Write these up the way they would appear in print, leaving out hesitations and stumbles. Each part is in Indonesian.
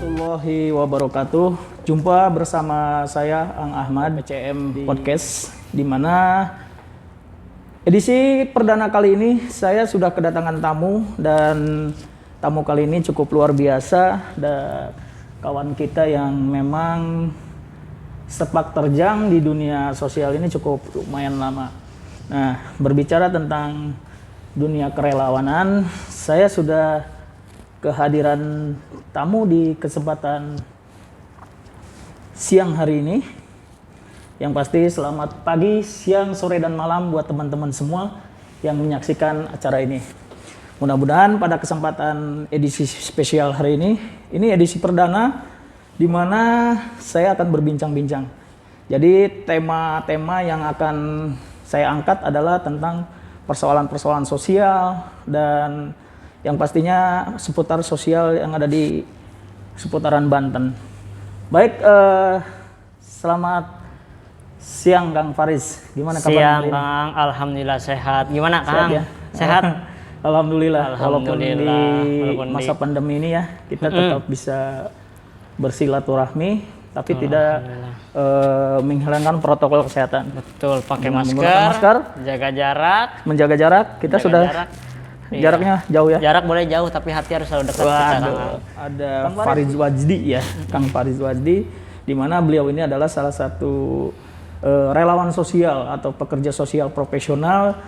warahmatullahi wabarakatuh. Jumpa bersama saya Ang Ahmad BCM di podcast, di mana edisi perdana kali ini saya sudah kedatangan tamu, dan tamu kali ini cukup luar biasa. Ada kawan kita yang memang sepak terjang di dunia sosial ini cukup lumayan lama. Nah, berbicara tentang dunia kerelawanan, saya sudah kehadiran tamu di kesempatan siang hari ini. Yang pasti selamat pagi, siang, sore, dan malam buat teman-teman semua yang menyaksikan acara ini. Mudah-mudahan pada kesempatan edisi spesial hari ini edisi perdana di mana saya akan berbincang-bincang. Jadi tema-tema yang akan saya angkat adalah tentang persoalan-persoalan sosial dan yang pastinya seputar sosial yang ada di seputaran Banten. Baik, selamat siang Kang Faris. Gimana kabar? Siang Kang, alhamdulillah sehat. Gimana Kang? Sehat, ya? Sehat? Alhamdulillah. Walaupun di Walaupun masa pandemi ini ya, kita tetap bisa bersilaturahmi, tapi tidak menghilangkan protokol kesehatan. Betul, pakai Menggunakan masker, jaga jarak, menjaga jarak. Kita jaga sudah jarak. jaraknya jauh ya. Jarak boleh jauh, tapi hati harus selalu dekat kita, Kang. Ada Faris Wajdi ya, Kang Faris Wajdi, di mana beliau ini adalah salah satu relawan sosial atau pekerja sosial profesional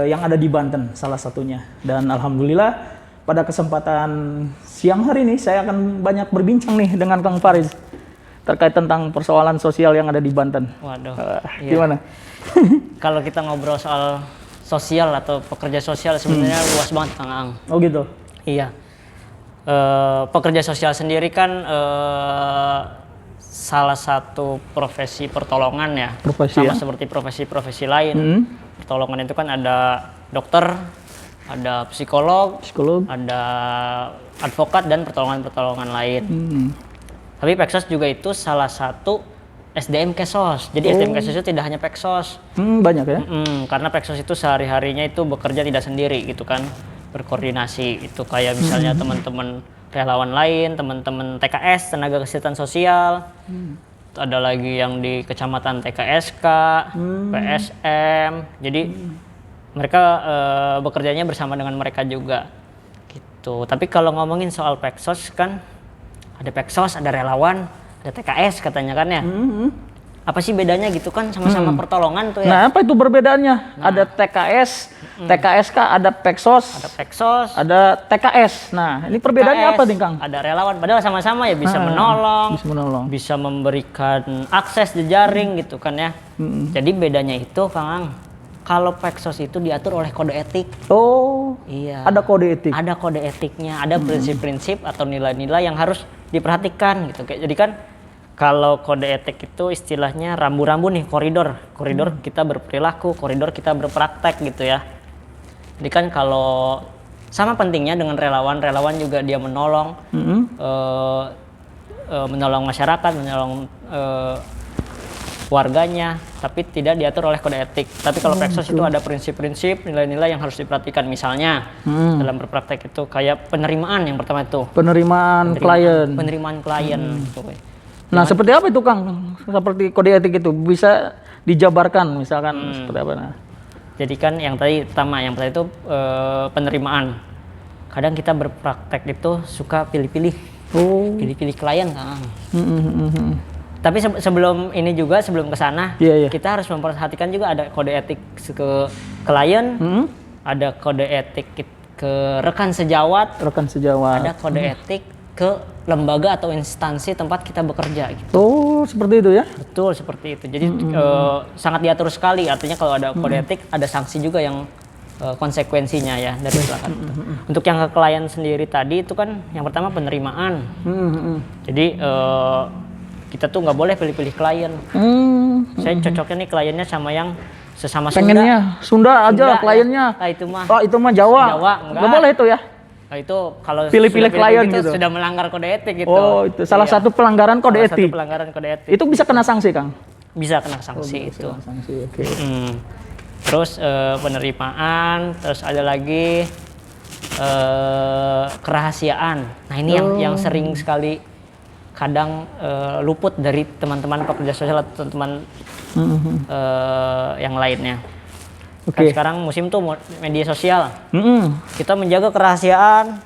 yang ada di Banten salah satunya. Dan alhamdulillah pada kesempatan siang hari ini saya akan banyak berbincang nih dengan Kang Faris terkait tentang persoalan sosial yang ada di Banten. Waduh. Iya. Gimana? Kalau kita ngobrol soal sosial atau pekerja sosial sebenarnya luas banget Kang Ang. Oh gitu. Iya. Pekerja sosial sendiri kan salah satu profesi pertolongan ya. Profesi, sama ya? seperti profesi-profesi lain. Pertolongan itu kan ada dokter, ada psikolog, ada advokat dan pertolongan-pertolongan lain. Tapi Peksos juga itu salah satu SDM Kesos. Jadi SDM Kesos itu tidak hanya Peksos. Banyak ya? Karena Peksos itu sehari-harinya itu bekerja tidak sendiri gitu kan, berkoordinasi. Itu kayak misalnya teman-teman relawan lain, teman-teman TKS, tenaga kesehatan sosial. Ada lagi yang di kecamatan TKSK, PSM. Jadi mereka bekerjanya bersama dengan mereka juga. Gitu. Tapi kalau ngomongin soal Peksos kan, ada Peksos, ada relawan, ada TKS katanya kan ya. Apa sih bedanya gitu kan, sama-sama pertolongan tuh ya. Nah, apa itu perbedaannya? Ada TKS, TKSK, ada Peksos, ada TKS. Nah, ini perbedaannya TKS, apa nih Kang? ada relawan, padahal sama-sama ya bisa menolong, bisa memberikan akses jejaring gitu kan ya. Jadi bedanya itu Kang, kalau Peksos itu diatur oleh kode etik. Oh, iya. Ada kode etik. Ada kode etiknya, ada prinsip-prinsip atau nilai-nilai yang harus diperhatikan gitu. Jadi kan kalau kode etik itu istilahnya rambu-rambu nih, koridor kita berperilaku, koridor kita berpraktek gitu ya. Jadi kan kalau sama pentingnya dengan relawan juga dia menolong, menolong masyarakat, menolong warganya, tapi tidak diatur oleh kode etik. Tapi kalau Peksos itu ada prinsip-prinsip, nilai-nilai yang harus diperhatikan. Misalnya dalam berpraktek itu kayak penerimaan yang pertama itu. Penerimaan klien. Gitu. Nah, seperti apa itu Kang? Seperti kode etik itu bisa dijabarkan misalkan seperti apa? Nah. Jadi kan yang pertama itu penerimaan. Kadang kita berpraktek itu suka pilih-pilih klien Kang. Tapi sebelum ke sana, kita harus memperhatikan juga ada kode etik ke klien, ada kode etik ke rekan sejawat, ada kode etik ke lembaga atau instansi tempat kita bekerja gitu. Oh, seperti itu ya? Betul, seperti itu. Jadi sangat diatur sekali. Artinya kalau ada kode etik, ada sanksi juga yang konsekuensinya ya dari belakang. Untuk yang ke klien sendiri tadi itu kan yang pertama penerimaan. Jadi kita tuh nggak boleh pilih-pilih klien. Saya cocoknya nih kliennya sama yang sesama pengennya Sunda aja kliennya. Nah, itu mah. Oh, itu mah Jawa. Nggak boleh itu ya? Nah, itu kalau pilih-pilih klien gitu sudah melanggar kode etik gitu. Oh, itu salah satu pelanggaran kode etik. Itu bisa kena sanksi, Kang? Bisa kena sanksi itu. Sanksi, oke. Terus penerimaan, terus ada lagi kerahasiaan. Nah ini yang sering sekali kadang luput dari teman-teman pekerja sosial atau teman yang lainnya. Kan sekarang musim tuh media sosial. Kita menjaga kerahasiaan,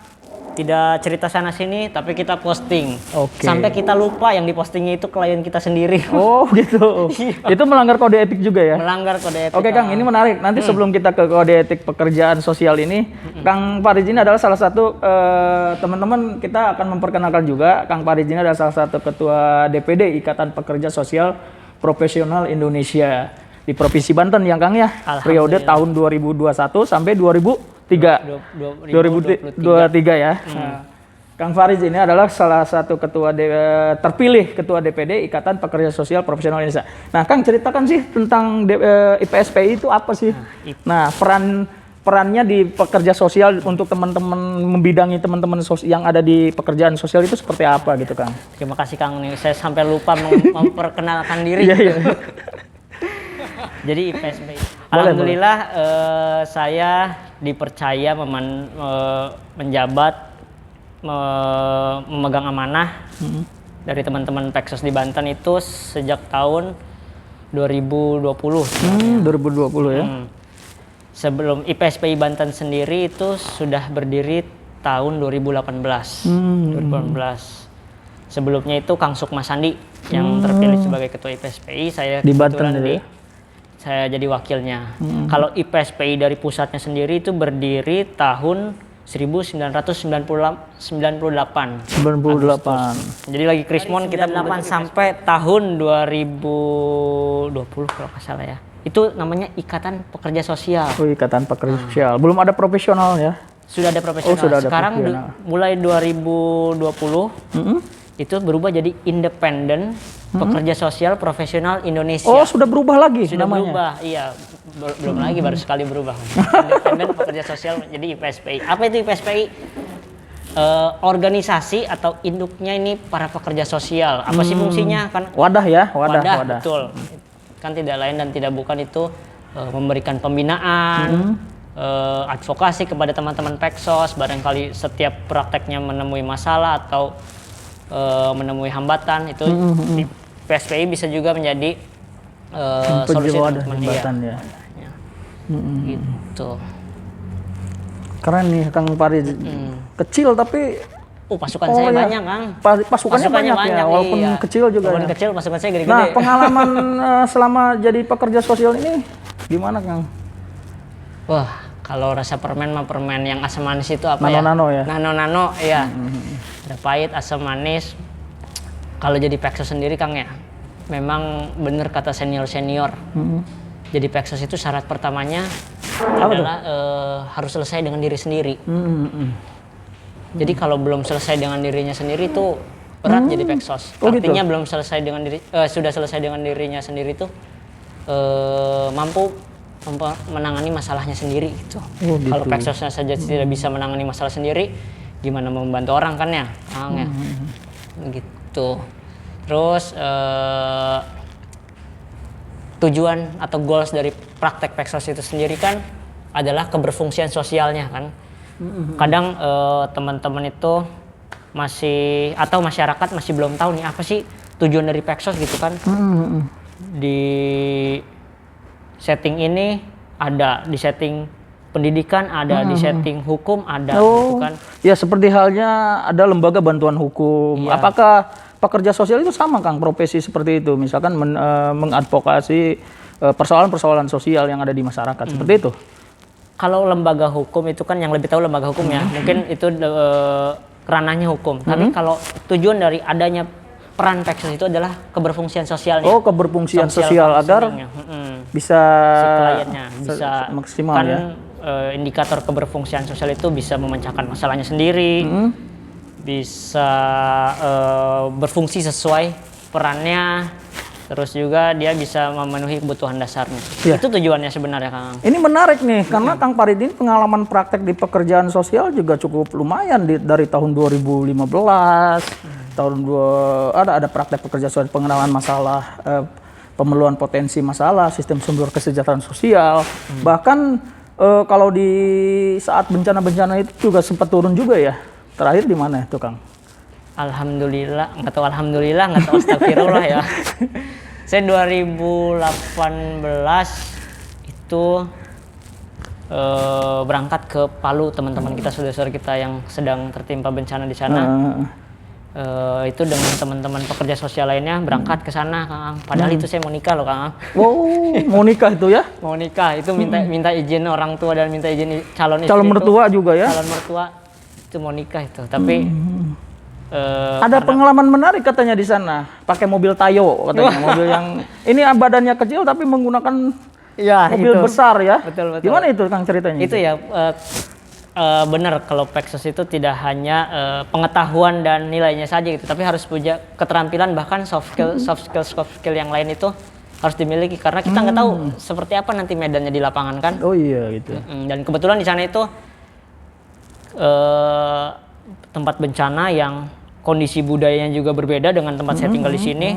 tidak cerita sana sini, tapi kita posting. Sampai kita lupa yang dipostingnya itu klien kita sendiri. Oh gitu. Itu melanggar kode etik juga ya? Melanggar kode etik. Oke Kang, ini menarik. Nanti sebelum kita ke kode etik pekerjaan sosial ini, Kang Farid ini adalah salah satu teman-teman kita akan memperkenalkan juga. Kang Farid ini adalah salah satu ketua DPD Ikatan Pekerja Sosial Profesional Indonesia di Provinsi Banten ya Kang ya. Periode tahun 2021 sampai 2023 ya. Kang Farid ini adalah salah satu terpilih ketua DPD Ikatan Pekerja Sosial Profesional Indonesia. Nah, Kang ceritakan sih tentang IPSPI itu apa sih? Nah, perannya di pekerja sosial untuk teman-teman membidangi teman-teman yang ada di pekerjaan sosial itu seperti apa gitu, Kang? Terima kasih Kang, nih saya sampai lupa memperkenalkan diri. Jadi IPSPI. Alhamdulillah saya dipercaya menjabat memegang amanah dari teman-teman Peksos di Banten itu sejak tahun 2020. 2020 ya. Sebelum IPSPI Banten sendiri itu sudah berdiri tahun 2018. 2018. Sebelumnya itu Kang Sukma Sandi yang terpilih sebagai ketua IPSPI, saya di Banten ya. Saya jadi wakilnya. Kalau IPSPI dari pusatnya sendiri itu berdiri tahun 1998. Jadi lagi Krismon kita 98 sampai tahun 2020 kalau nggak salah ya. Itu namanya Ikatan Pekerja Sosial. Oh, Ikatan Pekerja Sosial. Belum ada profesional ya? Sudah ada profesional. Sudah ada sekarang profesional. Mulai 2020 itu berubah jadi Independen Pekerja Sosial Profesional Indonesia. Oh, sudah berubah lagi sudah namanya? Berubah, iya. Belum lagi, baru sekali berubah. Independen Pekerja Sosial jadi IPSPI. Apa itu IPSPI? Organisasi atau induknya ini para pekerja sosial. Apa sih fungsinya? Kan wadah ya, wadah. Betul. Kan tidak lain dan tidak bukan itu memberikan pembinaan, advokasi kepada teman-teman Peksos, barangkali setiap prakteknya menemui masalah atau menemui hambatan itu di PSPI bisa juga menjadi solusi hambatan ya. Gitu. Keren nih Kang Farid. Kecil tapi pasukan saya banyak, Kang. Pasukannya banyak ya, walaupun kecil juga. Walaupun ya. kecil pasukan saya gede-gede. Nah, pengalaman selama jadi pekerja sosial ini gimana, Kang? Wah, kalau rasa permen mah permen yang asam manis itu apa nano-nano ya? Nano-nano ya. Ada pahit, asam manis. Kalau jadi Peksos sendiri Kang ya, memang benar kata senior-senior. Jadi Peksos itu syarat pertamanya adalah harus selesai dengan diri sendiri. Jadi kalau belum selesai dengan dirinya sendiri itu berat jadi Peksos. Artinya belum selesai dengan sudah selesai dengan dirinya sendiri itu mampu menangani masalahnya sendiri gitu. Kalau Peksosnya saja tidak bisa menangani masalah sendiri, gimana membantu orang kan ya, Kang ya. Gitu. Terus tujuan atau goals dari praktek Peksos itu sendiri kan adalah keberfungsian sosialnya kan. Kadang teman-teman itu masih atau masyarakat masih belum tahu nih apa sih tujuan dari Peksos gitu kan. Di setting ini ada, di setting pendidikan ada, di setting hukum ada gitu kan. Ya seperti halnya ada lembaga bantuan hukum. Iya. Apakah pekerja sosial itu sama Kang profesi seperti itu? Misalkan mengadvokasi persoalan-persoalan sosial yang ada di masyarakat seperti itu? Kalau lembaga hukum itu kan yang lebih tahu lembaga hukum ya. Mungkin itu ranahnya hukum. Tapi kalau tujuan dari adanya peran Peksos itu adalah keberfungsian sosialnya. Oh, keberfungsian sosial agar bisa si kliennya bisa maksimal kan, ya. Indikator keberfungsian sosial itu bisa memecahkan masalahnya sendiri, bisa berfungsi sesuai perannya, terus juga dia bisa memenuhi kebutuhan dasarnya. Itu tujuannya sebenarnya Kang. Ini menarik nih karena Kang Farid ini pengalaman praktek di pekerjaan sosial juga cukup lumayan dari tahun 2015. Ada praktek pekerja sosial pengenalan masalah, pemeluhan potensi masalah, sistem sumber kesejahteraan sosial, bahkan kalau di saat bencana-bencana itu juga sempat turun juga ya. Terakhir di mana itu, Kang? Alhamdulillah, nggak tahu alhamdulillah, nggak tahu astagfirullah ya. Saya 2018 itu berangkat ke Palu, teman-teman kita, saudara-saudara kita yang sedang tertimpa bencana di sana. Itu dengan teman-teman pekerja sosial lainnya berangkat ke sana, Kang. Padahal itu saya mau nikah loh, Kang. Oh, mau nikah itu ya? Mau nikah itu minta izin orang tua dan minta izin calon istri. Calon mertua juga ya? Calon mertua itu mau nikah itu, tapi ada pengalaman menarik katanya di sana, pakai mobil Tayo katanya, mobil yang ini badannya kecil tapi menggunakan mobil besar ya. Betul. Gimana itu, Kang, ceritanya? Itu ya benar, kalau Pexos itu tidak hanya pengetahuan dan nilainya saja gitu, tapi harus punya keterampilan, bahkan soft skill yang lain itu harus dimiliki, karena kita nggak tahu seperti apa nanti medannya di lapangan kan. Oh iya gitu. Dan kebetulan di sana itu tempat bencana yang kondisi budayanya juga berbeda dengan tempat saya tinggal di sini.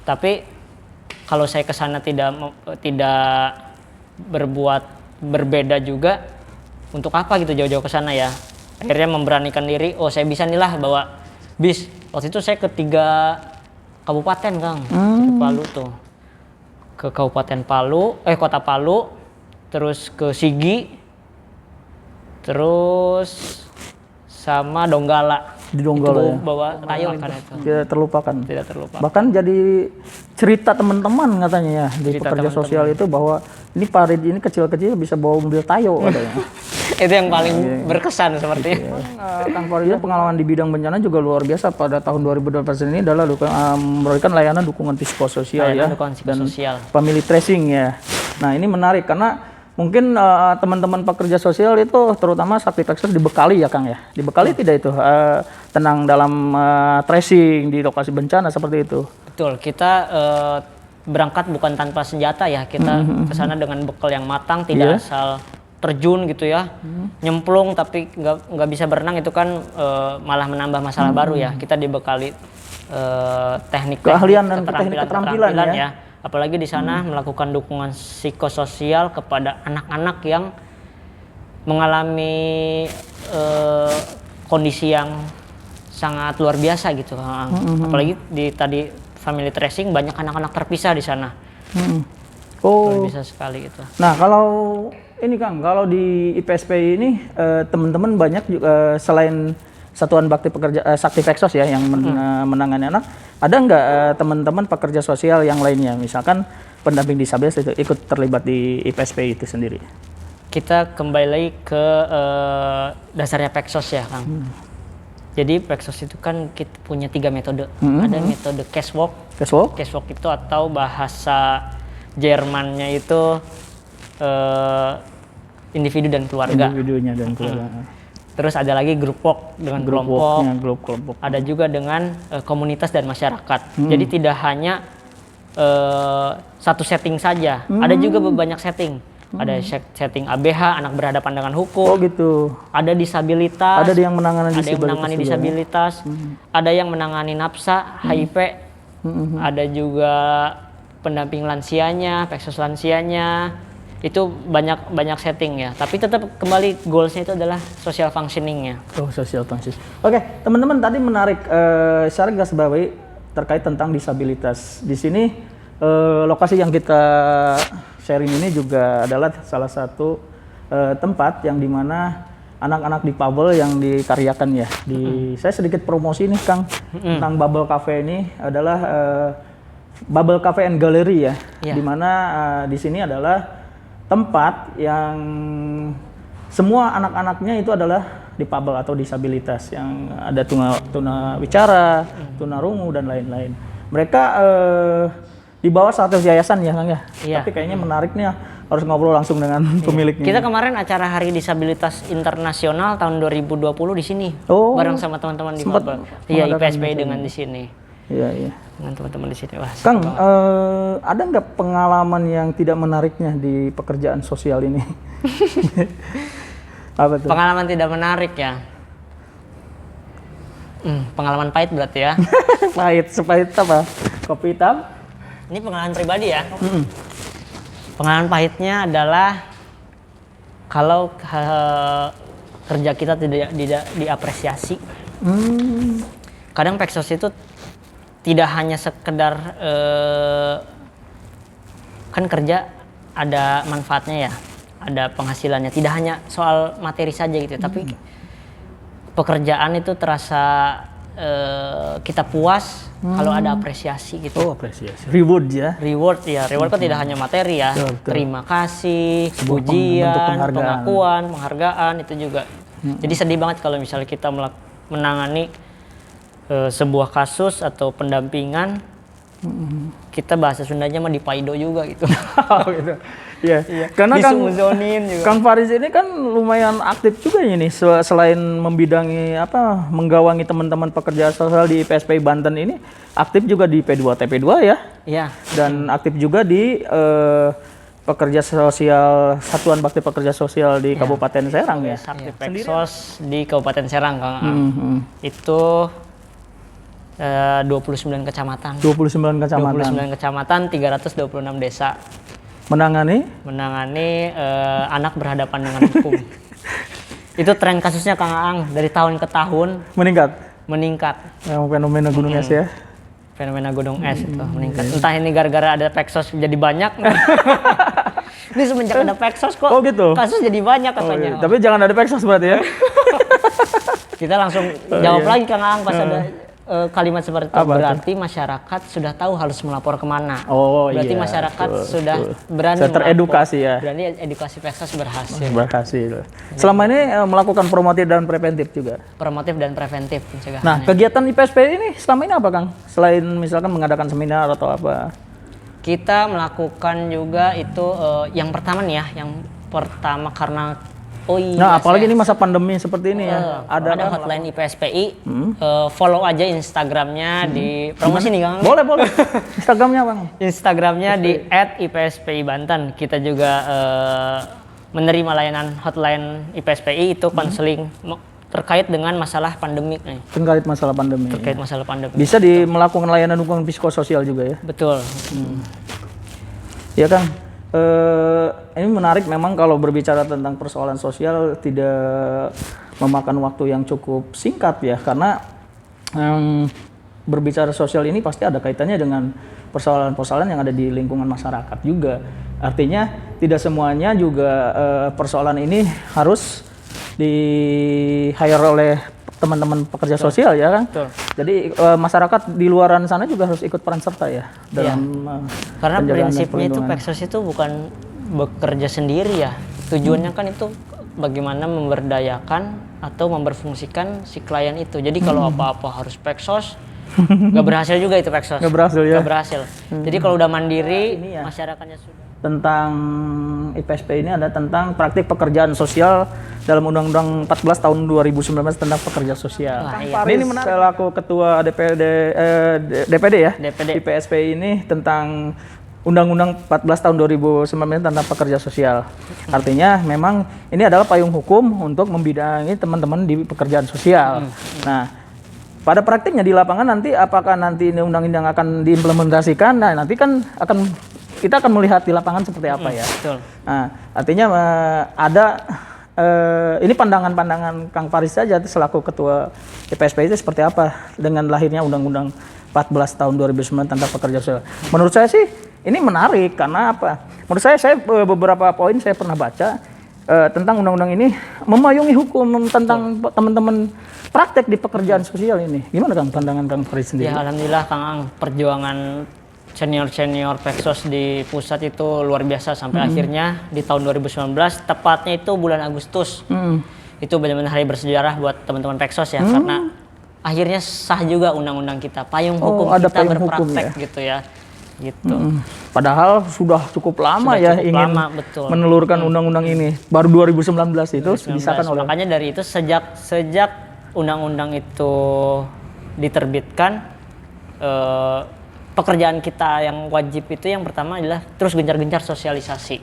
Tapi kalau saya ke sana tidak berbuat berbeda juga, untuk apa gitu jauh-jauh ke sana ya. Akhirnya memberanikan diri, saya bisa nih lah bawa bis. Waktu itu saya ke 3 kabupaten, Kang. Ke Palu tuh. Ke Kabupaten Palu, Kota Palu, terus ke Sigi, terus sama Donggala. Di Donggala itu ya? bawa Tayo kan itu. Tidak terlupakan. Tidak terlupakan. Bahkan jadi cerita teman-teman katanya ya, di Cerita pekerja teman-teman. sosial itu, bahwa ini Parit ini kecil-kecil bisa bawa mobil Tayo katanya. Itu yang paling berkesan sepertinya. Kang Farid, pengalaman di bidang bencana juga luar biasa. Pada tahun 2012 ini adalah memberikan layanan dukungan psikososial ya, Dukungan dan psikososial. family tracing ya. Nah, ini menarik karena mungkin teman-teman pekerja sosial itu, terutama Sakti Pexos, dibekali ya, Kang ya. Dibekali tidak itu tenang dalam tracing di lokasi bencana seperti itu. Betul, kita berangkat bukan tanpa senjata ya. Kita ke sana dengan bekal yang matang, tidak asal terjun gitu ya, nyemplung tapi nggak bisa berenang, itu kan malah menambah masalah baru ya. Kita dibekali teknik Keahlian dan keterampilan keterampilan ya. Apalagi di sana melakukan dukungan psikososial kepada anak-anak yang mengalami kondisi yang sangat luar biasa gitu. Apalagi tadi family tracing, banyak anak-anak terpisah di sana. Luar biasa sekali itu. Nah, kalau ini, Kang, kalau di IPSP ini teman-teman banyak juga, selain Satuan Bakti Pekerja Sakti Pexos ya yang menangani anak, ada nggak teman-teman pekerja sosial yang lainnya, misalkan pendamping disabilitas itu ikut terlibat di IPSP itu sendiri? Kita kembali lagi ke dasarnya Pexos ya, Kang. Jadi Pexos itu kan kita punya 3 metode. Ada metode cashwalk. Cashwalk itu atau bahasa Jermannya itu individu dan keluarga. Individunya dan keluarga. Terus ada lagi group walk dengan kelompok. Ada juga dengan komunitas dan masyarakat. Jadi tidak hanya satu setting saja. Ada juga banyak setting. Ada setting ABH, anak berhadapan dengan hukum. Oh gitu. Ada disabilitas. Ada yang menangani disabilitas. Ada yang menangani disabilitas. Ada yang menangani nafsa, HIV. Ada juga pendamping lansianya, Pexos lansianya. Itu banyak setting ya, tapi tetap kembali goalsnya itu adalah social functioning-nya. Oh, social functioning. Oke, teman-teman, tadi menarik secara garis bawahi terkait tentang disabilitas. Di sini lokasi yang kita sharing ini juga adalah salah satu tempat yang dimana anak-anak difabel yang dikaryakan ya. Saya sedikit promosi nih, Kang, tentang Bubble Cafe ini adalah Bubble Cafe and Gallery ya, dimana di sini adalah tempat yang semua anak-anaknya itu adalah difabel atau disabilitas, yang ada tuna wicara, tuna rungu dan lain-lain. Mereka di bawah satu yayasan ya, Kang ya. Iya. Tapi kayaknya menarik nih, harus ngobrol langsung dengan pemiliknya. Kita kemarin acara Hari Disabilitas Internasional tahun 2020 di sini, bareng sama teman-teman di Bubble. Iya, IPSP dengan di sini. Iya. Dengan teman-teman di sini. Wah, Kang, ada nggak pengalaman yang tidak menariknya di pekerjaan sosial ini? Apa tuh? Pengalaman tidak menarik ya. Pengalaman pahit berarti ya. Sepahit apa? Kopi hitam? Ini pengalaman pribadi ya. Pengalaman pahitnya adalah kalau kerja kita tidak diapresiasi. Kadang Peksos itu tidak hanya sekedar kan kerja ada manfaatnya ya, ada penghasilannya, tidak hanya soal materi saja gitu, tapi pekerjaan itu terasa kita puas kalau ada apresiasi gitu. Oh, apresiasi. Reward ya. Reward kan tidak hanya materi ya. Betul. Terima kasih, Sebuah bentuk pujian, penghargaan. pengakuan, penghargaan itu juga. Jadi sedih banget kalau misalnya kita menangani sebuah kasus atau pendampingan, kita bahasa Sundanya mah dipaido juga gitu. Oh, gitu. Iya. Karena Disumuzonin juga. Kang Faris ini kan lumayan aktif juga ini selain membidangi menggawangi teman-teman pekerja sosial di PSPI Banten ini, aktif juga di P2 TP2 ya. Iya. Dan aktif juga di pekerja sosial Satuan Bakti Pekerja Sosial di Kabupaten Serang ya. Sakti Peksos di Kabupaten Serang, Kang. Itu 29 kecamatan. 29 kecamatan. 29 kecamatan, 326 desa. Menangani Anak berhadapan dengan hukum. Itu tren kasusnya Kang Aang dari tahun ke tahun meningkat. Yang fenomena gunung es ya. Fenomena gunung es itu meningkat. Entah ini gara-gara ada Peksos jadi banyak. Ini semenjak ada Peksos kok. Oh gitu. Kasus jadi banyak katanya. Iya. Tapi jangan ada Peksos berarti ya. Kita langsung jawab lagi Kang Aang pas ada kalimat seperti itu. Berarti masyarakat sudah tahu harus melapor kemana. Oh berarti iya. Masyarakat sudah berani sudah teredukasi melapor. ya. Berarti edukasi Peksos berhasil. Berhasil. Selama ini melakukan promotif dan preventif juga. Promotif dan preventif pencegahan. Nah, kegiatan IPSP ini selama ini apa Kang? Selain misalkan mengadakan seminar atau apa? Kita melakukan juga itu yang pertama nih ya, yang pertama karena nah, apalagi ini masa pandemi seperti ini ya. Ada hotline IPSPI. Follow aja Instagramnya di promosi nih Kang. Boleh. Instagramnya Bang. Instagramnya di @IPSPI Banten. Kita juga menerima layanan hotline IPSPI itu konseling terkait dengan masalah pandemik nih. Terkait masalah pandemi. Terkait masalah pandemi. Bisa melakukan layanan dukungan psikososial juga ya. Betul. Ya Kang. Ini menarik memang kalau berbicara tentang persoalan sosial tidak memakan waktu yang cukup singkat ya, karena berbicara sosial ini pasti ada kaitannya dengan persoalan-persoalan yang ada di lingkungan masyarakat juga. Artinya tidak semuanya juga persoalan ini harus di-hire oleh teman-teman pekerja sosial ya kan. Betul. Jadi masyarakat di luaran sana juga harus ikut peran serta ya dalam karena penjagaan dan prinsipnya itu perlindungan. Peksos itu bukan bekerja sendiri ya. Tujuannya kan itu bagaimana memberdayakan atau memberfungsikan si klien itu. Jadi kalau apa-apa harus Peksos, nggak berhasil juga itu Peksos. Nggak berhasil ya. Nggak berhasil. Jadi kalau udah mandiri, masyarakatnya sudah. Tentang IPSP ini ada tentang praktik pekerjaan sosial dalam Undang-Undang 14 tahun 2019 tentang pekerja sosial. Ini menarik. Selaku Ketua DPD ya, IPSP ini tentang Undang-Undang 14 tahun 2019 tentang pekerja sosial. Artinya memang ini adalah payung hukum untuk membidangi teman-teman di pekerjaan sosial. Nah, pada praktiknya di lapangan nanti apakah nanti ini undang-undang akan diimplementasikan? Nah, nanti kan kita akan melihat di lapangan seperti apa ya. Betul. Nah, artinya ada ini pandangan-pandangan Kang Faris saja selaku Ketua IPSP itu seperti apa dengan lahirnya Undang-Undang 14 tahun 2009 tentang pekerja sosial. Menurut saya sih ini menarik karena apa? Menurut saya beberapa poin saya pernah baca tentang undang-undang ini memayungi hukum tentang teman-teman praktek di pekerjaan sosial ini. Gimana Kang pandangan Kang Faris sendiri? Ya alhamdulillah Kang Ang, perjuangan senior pusat itu luar biasa sampai akhirnya di tahun 2019 tepatnya itu bulan Agustus. Itu benar-benar hari bersejarah buat teman-teman Peksos ya karena akhirnya sah juga undang-undang kita, payung hukum ada kita payung berpraktek hukum, ya? gitu ya. Gitu. Padahal sudah cukup lama ingin betul. menelurkan undang-undang ini. Baru 2019 itu disahkan oleh. Makanya dari itu sejak undang-undang itu diterbitkan pekerjaan kita yang wajib itu yang pertama adalah terus gencar-gencar sosialisasi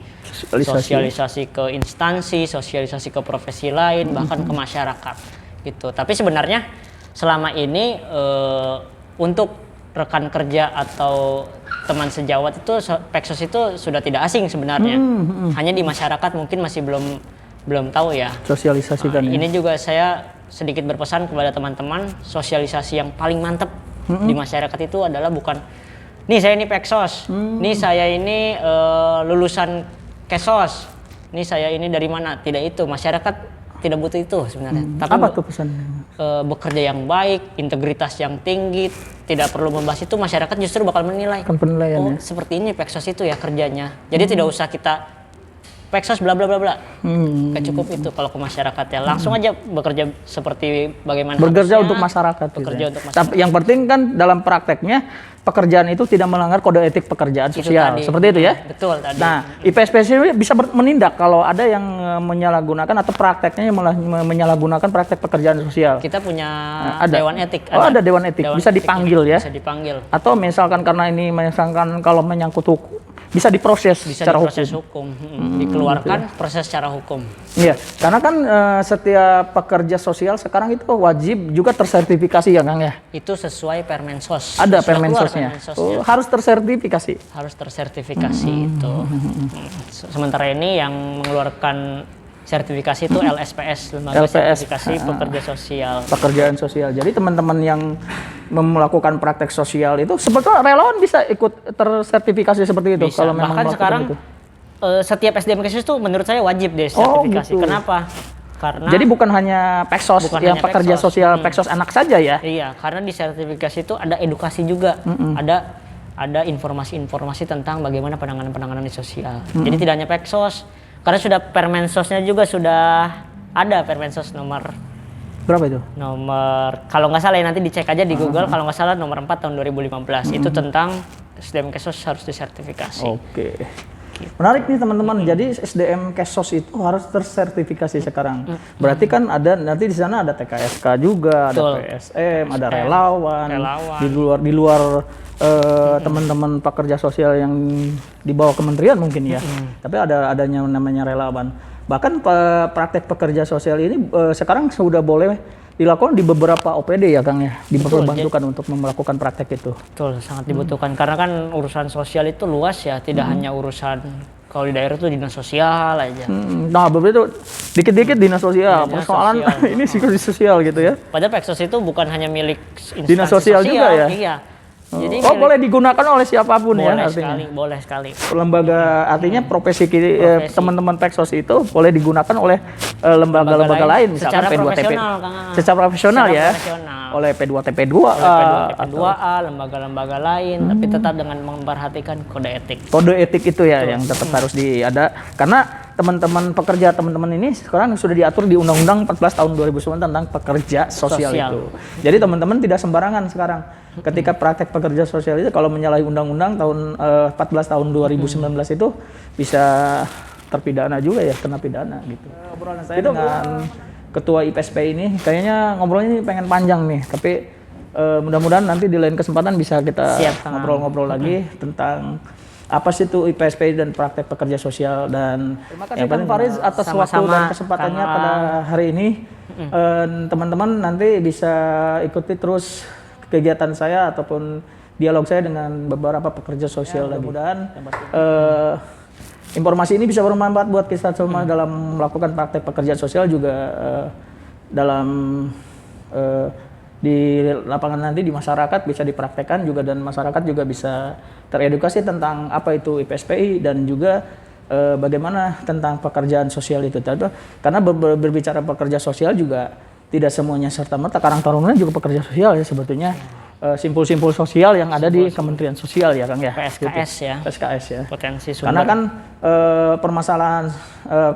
ke instansi, sosialisasi ke profesi lain, bahkan ke masyarakat gitu. Tapi sebenarnya selama ini untuk rekan kerja atau teman sejawat itu Peksos itu sudah tidak asing sebenarnya. Hanya di masyarakat mungkin masih belum belum tahu ya. Sosialisasikan ya. Ini juga saya sedikit berpesan kepada teman-teman, sosialisasi yang paling mantep di masyarakat itu adalah bukan, nih saya ini Peksos, nih saya ini lulusan Kesos, nih saya ini dari mana. Tidak, itu masyarakat tidak butuh itu sebenarnya. Tapi Apa tuh pesannya? Bekerja yang baik, integritas yang tinggi, tidak perlu membahas itu, masyarakat justru bakal menilai. Kan penilaiannya. Seperti ini Peksos itu ya kerjanya. Jadi tidak usah kita Peksos bla bla bla bla. Cukup itu kalau ke masyarakat ya. Langsung aja bekerja seperti bagaimana Bekerja harusnya, untuk masyarakat. bekerja gitu ya. untuk masyarakat. Tapi yang penting kan dalam prakteknya pekerjaan itu tidak melanggar kode etik pekerjaan Itu sosial. tadi. Seperti itu ya. Betul tadi. Nah, IPSP sendiri bisa menindak kalau ada yang menyalahgunakan atau prakteknya yang menyalahgunakan praktek pekerjaan sosial. Kita punya ada. dewan etik. Oh, ada dewan etik. Bisa dipanggil ya. Bisa dipanggil. Atau misalkan karena ini misalkan kalau menyangkut hukum bisa diproses Bisa secara diproses hukum. Dikeluarkan proses secara hukum. Iya, karena kan setiap pekerja sosial sekarang itu wajib juga tersertifikasi ya Kang ya. Itu sesuai Permensos. Ada Sudah keluar Permensosnya. Permensosnya. Harus tersertifikasi. Harus tersertifikasi itu. Sementara ini yang mengeluarkan sertifikasi itu LSPS, Lembaga LPS. Sertifikasi Pekerja Sosial. Pekerjaan sosial. Jadi teman-teman yang melakukan praktek sosial itu sebetulnya relawan bisa ikut tersertifikasi seperti itu Bisa. kalau memang Bahkan melakukan sekarang itu. Setiap SDM Kesos itu menurut saya wajib deh sertifikasi. gitu. Kenapa? Karena Jadi bukan hanya Peksos Bukan yang hanya pekerja Peksos. sosial Peksos anak saja ya. iya, karena di sertifikasi itu ada edukasi juga. Ada informasi-informasi tentang bagaimana penanganan di sosial. Jadi tidak hanya Peksos. Karena sudah Permensosnya juga sudah ada Permensos nomor Berapa itu? kalau nggak salah ya, nanti dicek aja di Google, kalau nggak salah nomor 4 tahun 2015. Itu tentang SDM Kesos harus disertifikasi. Oke. Menarik nih teman-teman. Jadi SDM Kesos itu harus tersertifikasi sekarang. Berarti kan ada nanti di sana ada TKSK juga, ada Betul. PSM, ada relawan. Relawan. Di luar teman-teman pekerja sosial yang di bawah kementerian mungkin ya. Tapi adanya namanya relawan. Bahkan praktek pekerja sosial ini sekarang sudah boleh dilakukan di beberapa OPD ya Kang ya. Diperbantukan untuk melakukan praktek itu. Betul, sangat dibutuhkan. Karena kan urusan sosial itu luas ya, tidak hanya urusan kalau di daerah itu dinas sosial aja. Nah, begitu dikit-dikit dinas sosial, Dinas persoalan sosial. ini psikologi sosial gitu ya. Padahal Peksos itu bukan hanya milik instansi Dinas sosial juga ya? Iya. Jadi Boleh digunakan oleh siapapun ya artinya. boleh sekali. Lembaga artinya profesi Profesi. teman-teman Peksos itu boleh digunakan oleh lembaga-lembaga lain misalkan secara P2TP. profesional, Kang. Secara profesional Secara ya. profesional. Oleh P2TP2A, P2A, lembaga-lembaga lain, tapi tetap dengan memperhatikan kode etik. kode etik itu ya yang tetap harus ada karena teman-teman pekerja teman-teman ini sekarang sudah diatur di Undang-Undang 14 tahun 2009 tentang pekerja sosial itu. Jadi teman-teman tidak sembarangan sekarang. Ketika praktek pekerja sosial itu kalau menyalahi undang-undang tahun 14 tahun 2019 itu bisa terpidana juga ya, kena pidana gitu. Obrolan saya dengan ketua IPSP ini kayaknya ngobrolnya ini pengen panjang nih, tapi mudah-mudahan nanti di lain kesempatan bisa kita ngobrol-ngobrol lagi tentang apa sih itu IPSP dan praktek pekerja sosial. Dan terima kasih Kang Fariz atas waktu dan kesempatannya pada hari ini. Teman-teman nanti bisa ikuti terus kegiatan saya ataupun dialog saya dengan beberapa pekerja sosial. Mudah-mudahan informasi ini bisa bermanfaat buat kita semua dalam melakukan praktek pekerjaan sosial juga dalam di lapangan nanti di masyarakat bisa dipraktekkan juga, dan masyarakat juga bisa teredukasi tentang apa itu IPSPI dan juga bagaimana tentang pekerjaan sosial itu. Karena berbicara pekerja sosial juga tidak semuanya serta-merta Karang Taruna juga pekerja sosial ya sebetulnya. Simpul-simpul sosial yang ada di Kementerian Sosial ya Kang ya. PSKS gitu. ya. PSKS ya. Potensi sumber. Karena kan permasalahan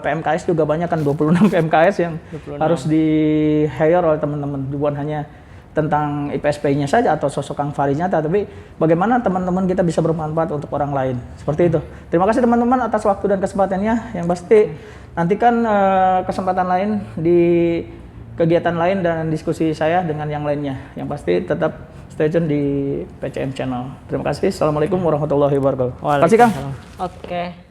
PMKS juga banyak kan, 26 PMKS yang 26. harus di-hire oleh teman-teman. Bukan hanya tentang IPSP-nya saja atau sosok Kang Fariznya, tapi bagaimana teman-teman kita bisa bermanfaat untuk orang lain. Seperti itu. Terima kasih teman-teman atas waktu dan kesempatannya. Yang pasti nantikan kesempatan lain di kegiatan lain dan diskusi saya dengan yang lainnya. Yang pasti tetap stay tune di PCM Channel. Terima kasih. Assalamualaikum warahmatullahi wabarakatuh. Terima kasih Kang. Oke.